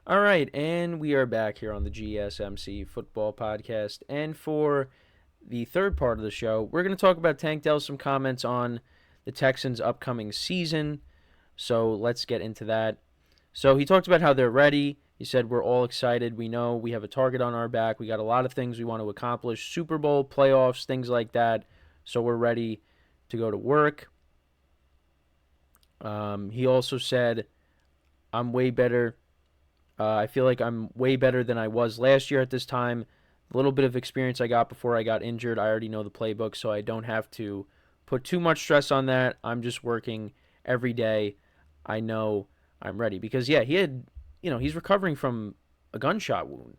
All right, and we are back here on the GSMC football podcast. And for the third part of the show, we're going to talk about Tank Dell, some comments on the Texans' upcoming season. So let's get into that. So he talked about how they're ready. He said, we're all excited. We know we have a target on our back. We got a lot of things we want to accomplish, Super Bowl, playoffs, things like that. So we're ready to go to work. He also said, I'm way better. I feel like I'm way better than I was last year at this time. A little bit of experience I got before I got injured. I already know the playbook, so I don't have to put too much stress on that. I'm just working every day. I know I'm ready because he's recovering from a gunshot wound.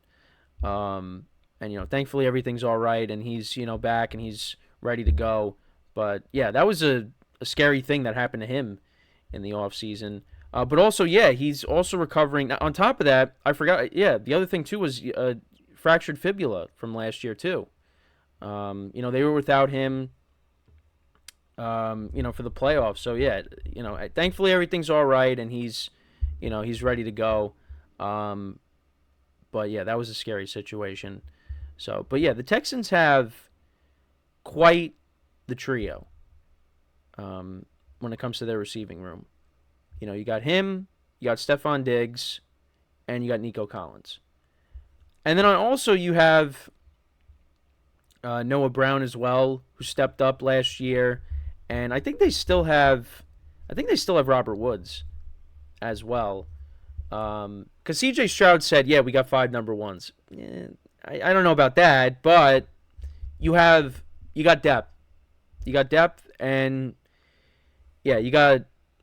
And thankfully everything's all right, and he's back and he's ready to go. But yeah, that was a scary thing that happened to him in the off season. But also, yeah, he's also recovering. Now, on top of that, I forgot. Yeah, the other thing too was fractured fibula from last year too. They were without him. For the playoffs. So yeah, thankfully everything's all right, and he's ready to go. But yeah, that was a scary situation. So, but yeah, the Texans have quite the trio when it comes to their receiving room. You got him, you got Stephon Diggs, and you got Nico Collins. And then also you have Noah Brown as well, who stepped up last year, and I think they still have Robert Woods as well. Because C.J. Stroud said, "Yeah, we got 5 number ones." I don't know about that, but you got depth, and yeah, you got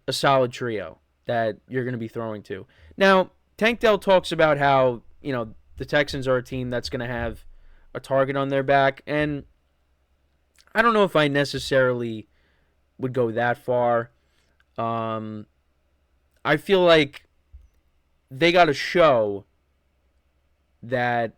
a solid trio that you're going to be throwing to. Now, Tank Dell talks about how, the Texans are a team that's going to have a target on their back, and I don't know if I necessarily would go that far. I feel like they got to show that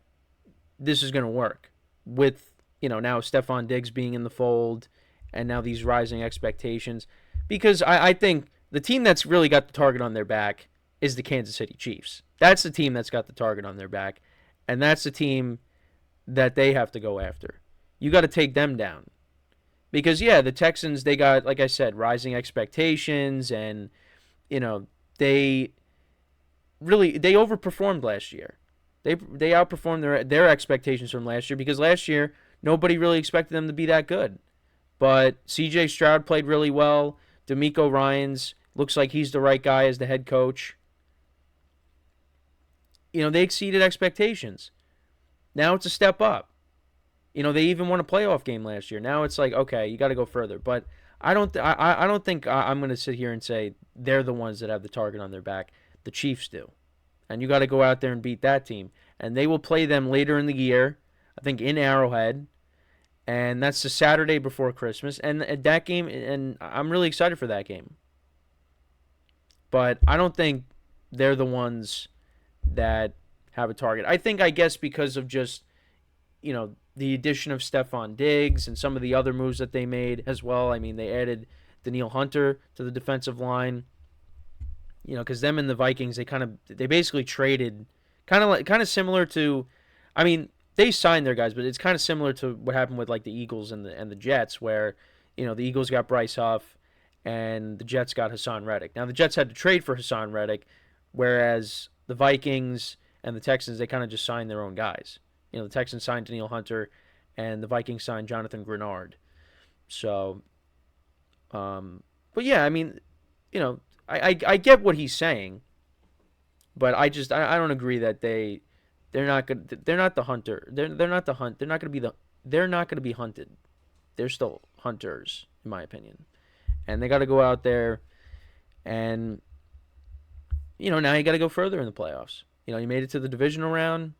this is going to work with, now Stephon Diggs being in the fold and now these rising expectations. Because I think the team that's really got the target on their back is the Kansas City Chiefs. That's the team that's got the target on their back. And that's the team that they have to go after. You got to take them down. Because, yeah, the Texans, they got, like I said, rising expectations. And, they overperformed last year. They outperformed their expectations from last year because last year nobody really expected them to be that good. But C.J. Stroud played really well. D'Amico Ryans looks like he's the right guy as the head coach. They exceeded expectations. Now it's a step up. They even won a playoff game last year. Now it's like, okay, you got to go further. But I don't think I'm going to sit here and say they're the ones that have the target on their back. The Chiefs do. And you got to go out there and beat that team. And they will play them later in the year, I think in Arrowhead. And that's the Saturday before Christmas. And that game, and I'm really excited for that game. But I don't think they're the ones that have a target. I guess because of just, the addition of Stephon Diggs and some of the other moves that they made as well. I mean, they added Danielle Hunter to the defensive line. Because them and the Vikings, they basically traded, kind of similar to, I mean, they signed their guys, but it's kind of similar to what happened with like the Eagles and the Jets, where the Eagles got Bryce Huff and the Jets got Hassan Reddick. Now the Jets had to trade for Hassan Reddick, whereas the Vikings and the Texans, they kind of just signed their own guys. The Texans signed Danielle Hunter, and the Vikings signed Jonathan Grenard. So, but yeah, I mean, I get what he's saying, but I don't agree that they're not good. They're not the hunter. They're not the hunt. They're not going to be They're not going to be hunted. They're still hunters, in my opinion, and they got to go out there, and now you got to go further in the playoffs. You made it to the divisional round,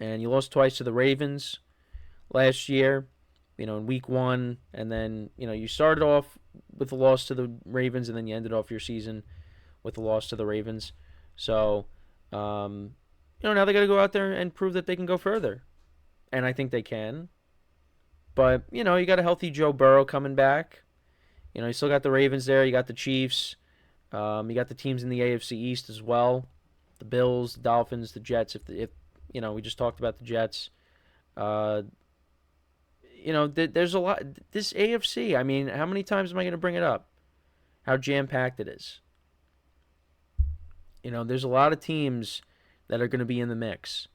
and you lost twice to the Ravens last year. In week 1, and then you started off with a loss to the Ravens, and then you ended off your season with a loss to the Ravens. So, now they got to go out there and prove that they can go further, and I think they can. But you got a healthy Joe Burrow coming back. You still got the Ravens there. You got the Chiefs. You got the teams in the AFC East as well the Bills, the Dolphins, the Jets. If we just talked about the Jets. Uh, there's a lot. This AFC. I mean, how many times am I going to bring it up? How jam packed it is. There's a lot of teams that are going to be in the mix.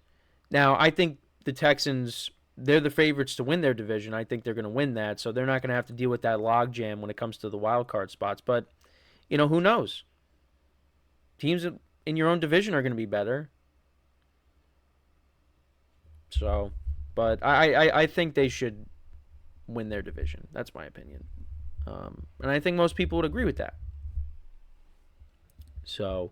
Now, I think the Texans, they're the favorites to win their division. I think they're going to win that, so they're not going to have to deal with that logjam when it comes to the wild card spots. But, who knows? Teams in your own division are going to be better. So, but I think they should win their division. That's my opinion. And I think most people would agree with that. So,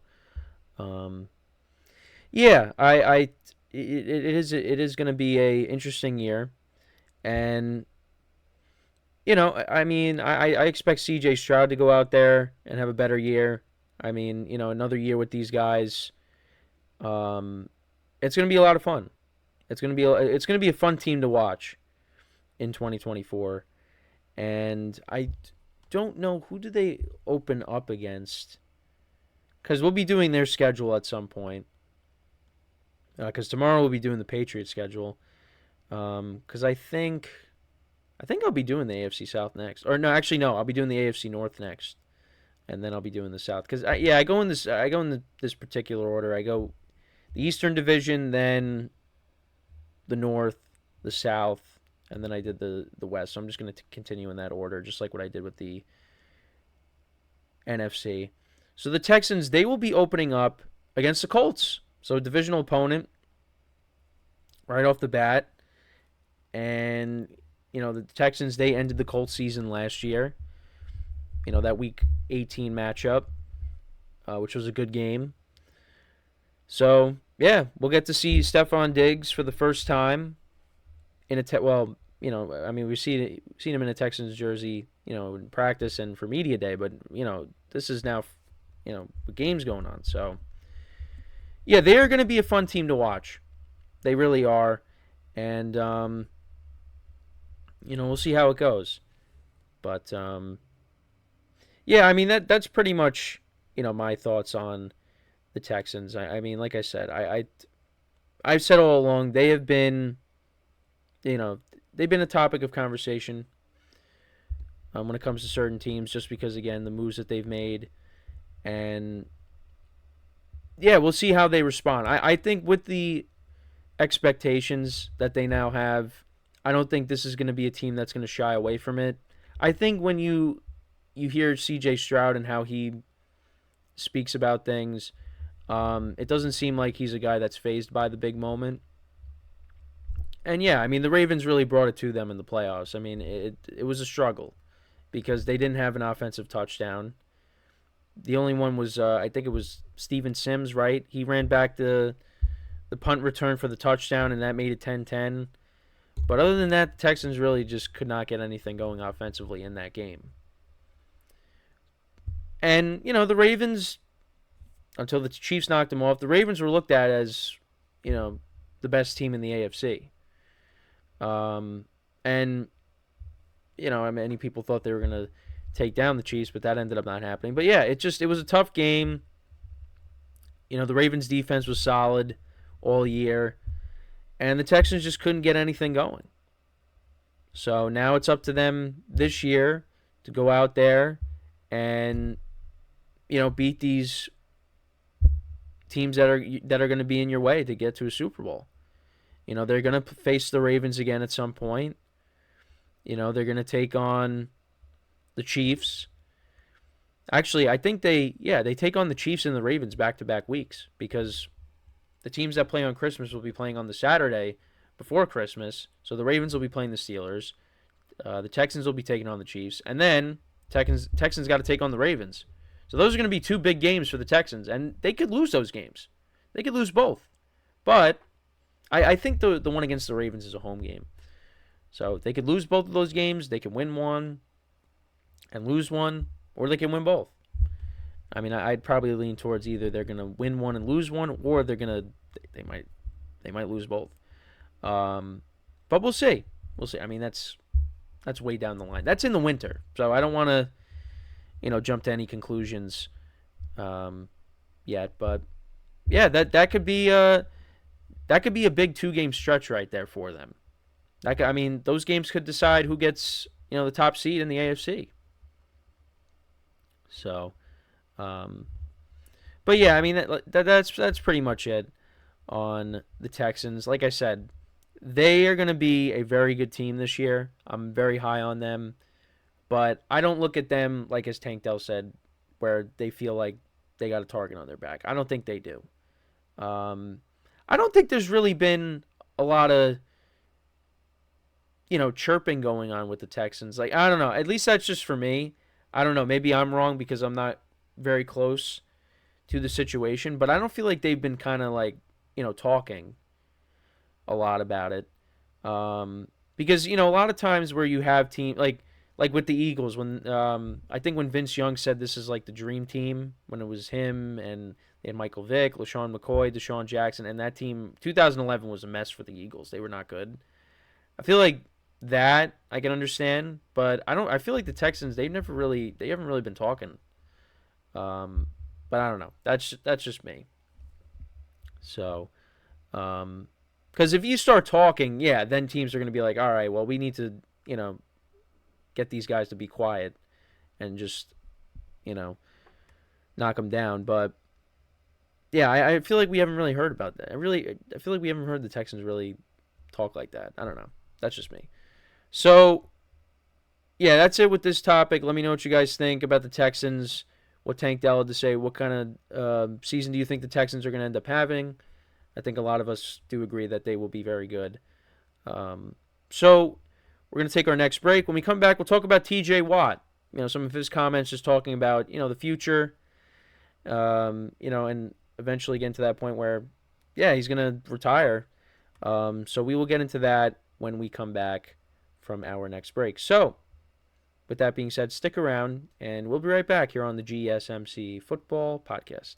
yeah, it is going to be a interesting year, and I mean, I expect C.J. Stroud to go out there and have a better year. I mean, another year with these guys. It's going to be a lot of fun. It's going to be a fun team to watch in 2024, and I don't know who do they open up against, because we'll be doing their schedule at some point. Because tomorrow we'll be doing the Patriots schedule. Because I think I'll be doing the AFC South next, or no, actually no, I'll be doing the AFC North next, and then I'll be doing the South. Because I go in this particular order. I go the Eastern Division, then the North, the South, and then I did the West. So I'm just going to continue in that order, just like what I did with the NFC. So the Texans, they will be opening up against the Colts. So a divisional opponent right off the bat. And, the Texans, they ended the Colts season last year. That Week 18 matchup, which was a good game. So, yeah, we'll get to see Stephon Diggs for the first time in we've seen him in a Texans jersey, in practice and for media day, but this is now, the game's going on. So, yeah, they are going to be a fun team to watch. They really are, and we'll see how it goes. But yeah, I mean that's pretty much my thoughts on the Texans. I mean, like I said, I've said all along they have been, they've been a topic of conversation when it comes to certain teams, just because again the moves that they've made, and yeah, we'll see how they respond. I think with the expectations that they now have, I don't think this is going to be a team that's going to shy away from it. I think when you hear C.J. Stroud and how he speaks about things, it doesn't seem like he's a guy that's fazed by the big moment. And yeah, I mean, the Ravens really brought it to them in the playoffs. I mean, it was a struggle because they didn't have an offensive touchdown. The only one was, I think it was Steven Sims, right? He ran back the punt return for the touchdown, and that made it 10-10. But other than that, the Texans really just could not get anything going offensively in that game. And, the Ravens, until the Chiefs knocked them off, the Ravens were looked at as, the best team in the AFC. And, many people thought they were going to take down the Chiefs, but that ended up not happening. But yeah, it was a tough game. The Ravens defense was solid all year, and the Texans just couldn't get anything going. So now it's up to them this year to go out there and beat these teams that are going to be in your way to get to a Super Bowl. They're going to face the Ravens again at some point. They're going to take on the Chiefs. Actually, I think they take on the Chiefs and the Ravens back-to-back weeks, because the teams that play on Christmas will be playing on the Saturday before Christmas. So the Ravens will be playing the Steelers. The Texans will be taking on the Chiefs. And then Texans got to take on the Ravens. So those are going to be two big games for the Texans, and they could lose those games. They could lose both. But I think the one against the Ravens is a home game. So they could lose both of those games. They can win one and lose one, or they can win both. I mean, I'd probably lean towards either they're going to win one and lose one, or they might lose both. But we'll see. We'll see. I mean, that's way down the line. That's in the winter, so I don't want to, jump to any conclusions yet. But yeah, that could be a big 2 game stretch right there for them. I mean, those games could decide who gets the top seed in the AFC. So, um, but yeah, I mean that's pretty much it on the Texans. Like I said, they are going to be a very good team this year. I'm very high on them, but I don't look at them like as Tank Dell said, where they feel like they got a target on their back. I don't think they do. Um, I don't think there's really been a lot of chirping going on with the Texans. Like I don't know. At least that's just for me. I don't know. Maybe I'm wrong because I'm not very close to the situation, but I don't feel like they've been kind of like talking a lot about it. Because a lot of times where you have team like with the Eagles when I think when Vince Young said this is like the dream team when it was him and they had Michael Vick, LaShawn McCoy, Deshaun Jackson, and that team 2011 was a mess for the Eagles. They were not good. I feel like that I can understand, but I don't. I feel like the Texans they haven't really been talking. Um, but I don't know. That's just me. So, because if you start talking, yeah, then teams are going to be like, all right, well, we need to you know get these guys to be quiet and just you know knock them down. But yeah, I feel like we haven't really heard about that. I feel like we haven't heard the Texans really talk like that. I don't know. That's just me. So yeah, that's it with this topic. Let me know what you guys think about the Texans. What Tank Dell had to say. What kind of season do you think the Texans are going to end up having? I think a lot of us do agree that they will be very good. So we're going to take our next break. When we come back, we'll talk about T.J. Watt. Some of his comments just talking about the future. And eventually get to that point where, yeah, he's going to retire. So we will get into that when we come back from our next break. So with that being said, stick around, and we'll be right back here on the GSMC Football Podcast.